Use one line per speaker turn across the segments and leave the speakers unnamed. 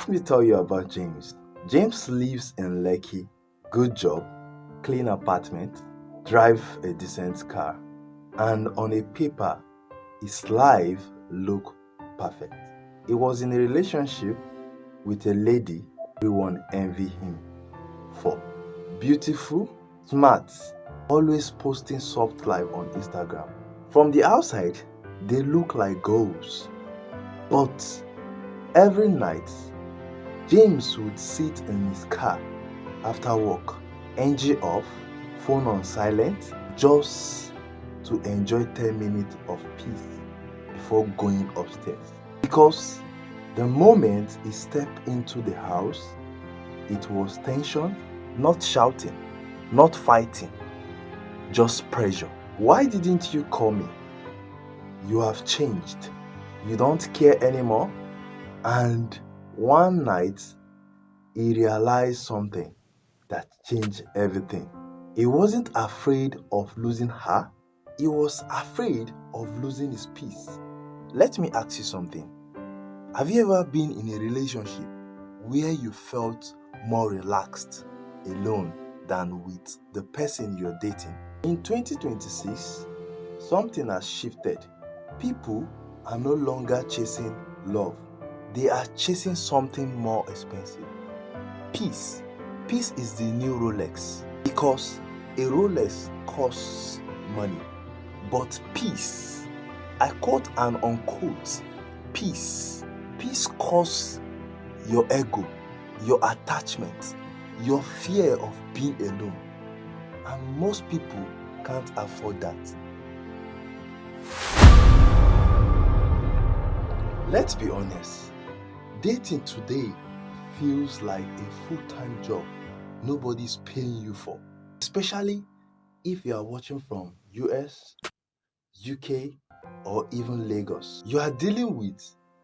Let me tell you about James. James lives in Lekki, good job, clean apartment, drive a decent car, and on a paper, his life looked perfect. He was in a relationship with a lady everyone envy him for. Beautiful, smart, always posting soft life on Instagram. From the outside, they look like goals. But every night, James would sit in his car after work, engine off, phone on silent, just to enjoy 10 minutes of peace before going upstairs. Because the moment he stepped into the house, it was tension, not shouting, not fighting, just pressure. Why didn't you call me? You have changed. You don't care anymore. And one night, he realized something that changed everything. He wasn't afraid of losing her. He was afraid of losing his peace. Let me ask you something. Have you ever been in a relationship where you felt more relaxed alone than with the person you're dating? In 2026, something has shifted. People are no longer chasing love. They are chasing something more expensive. Peace. Peace is the new Rolex because a Rolex costs money. But peace, I quote and unquote, peace. Peace costs your ego, your attachment, your fear of being alone. And most people can't afford that. Let's be honest. Dating today feels like a full-time job nobody's paying you for. Especially if you are watching from US, UK, or even Lagos. You are dealing with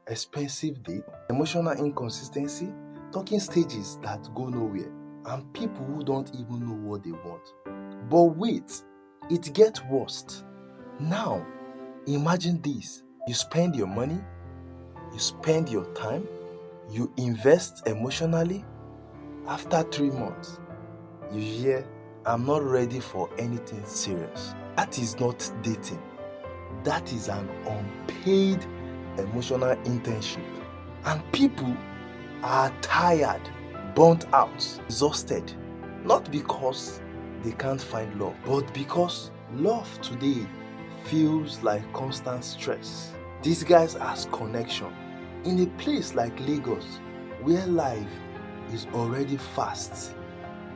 expensive date, emotional inconsistency, talking stages that go nowhere, and people who don't even know what they want. But wait, it gets worse. Now, imagine this. You spend your money, you spend your time, you invest emotionally. After 3 months, you hear, I'm not ready for anything serious. That is not dating. That is an unpaid emotional internship. And people are tired, burnt out, exhausted. Not because they can't find love, but because love today feels like constant stress. These guys as connection. In a place like Lagos, where life is already fast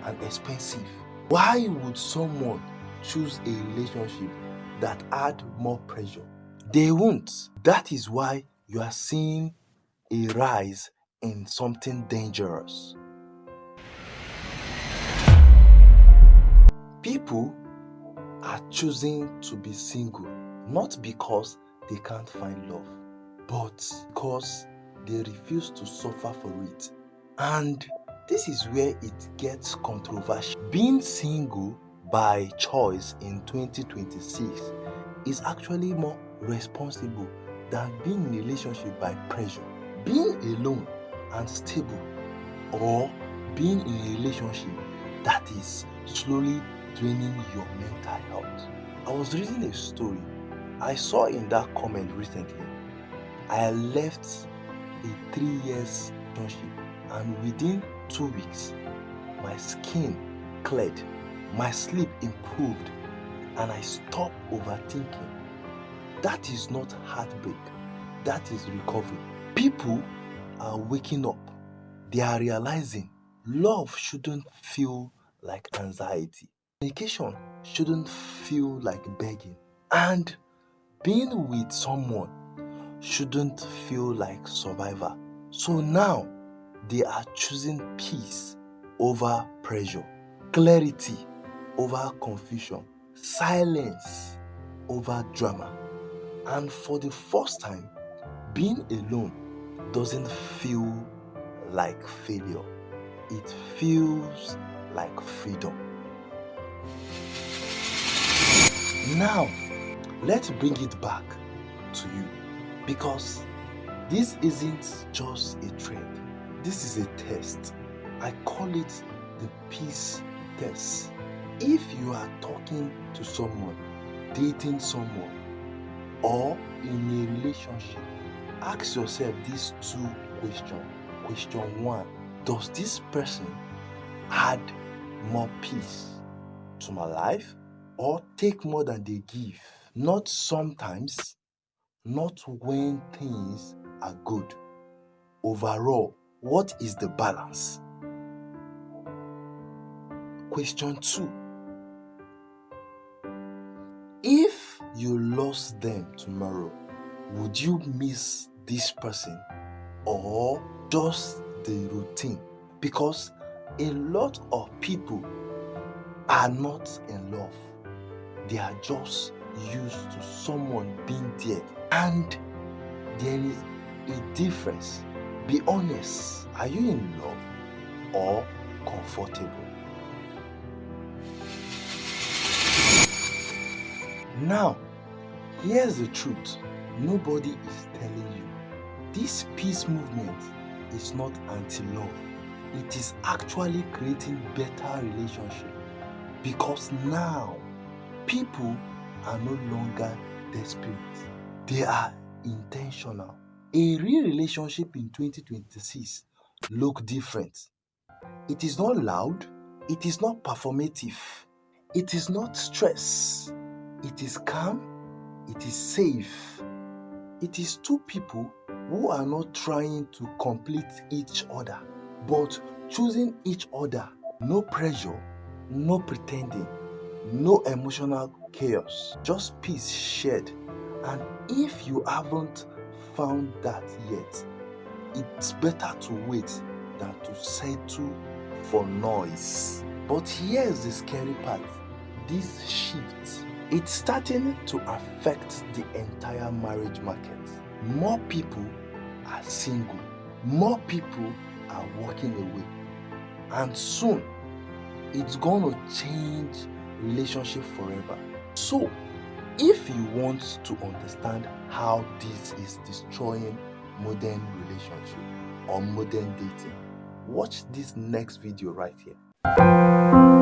and expensive, why would someone choose a relationship that add more pressure? They won't. That is why you are seeing a rise in something dangerous. People are choosing to be single not because they can't find love, but because they refuse to suffer for it. And this is where it gets controversial. Being single by choice in 2026 is actually more responsible than being in a relationship by pressure. Being alone and stable, or being in a relationship that is slowly draining your mental health. I was reading a story I saw in that comment recently. I left a 3 years relationship, and within 2 weeks, my skin cleared, my sleep improved, and I stopped overthinking. That is not heartbreak, that is recovery. People are waking up. They are realizing love shouldn't feel like anxiety. Communication shouldn't feel like begging. And being with someone shouldn't feel like survival. So now they are choosing peace over pressure, clarity over confusion, silence over drama. And for the first time, being alone doesn't feel like failure. It feels like freedom. Now, let's bring it back to you, because this isn't just a trend. This is a test. I call it the peace test. If you are talking to someone, dating someone, or in a relationship, ask yourself these two questions. Question one, does this person add more peace to my life or take more than they give? Not sometimes, not when things are good. Overall, what is the balance? Question two, if you lost them tomorrow, would you miss this person or just the routine? Because a lot of people are not in love. They are just used to someone being there. And there is a difference. Be honest. Are you in love or comfortable? Now, here's the truth. Nobody is telling you. This peace movement is not anti-love. It is actually creating better relationships, because now people are no longer desperate. They are intentional. A real relationship in 2026 look different. It is not loud. It is not performative. It is not stress. It is calm. It is safe. It is two people who are not trying to complete each other, but choosing each other. No pressure, no pretending, no emotional chaos, just peace shared. And if you haven't found that yet, it's better to wait than to settle for noise. But here's the scary part. This shift, it's starting to affect the entire marriage market. More people are single. More people are walking away. And soon, it's going to change relationship forever. So, if you want to understand how this is destroying modern relationship or modern dating, watch this next video right here.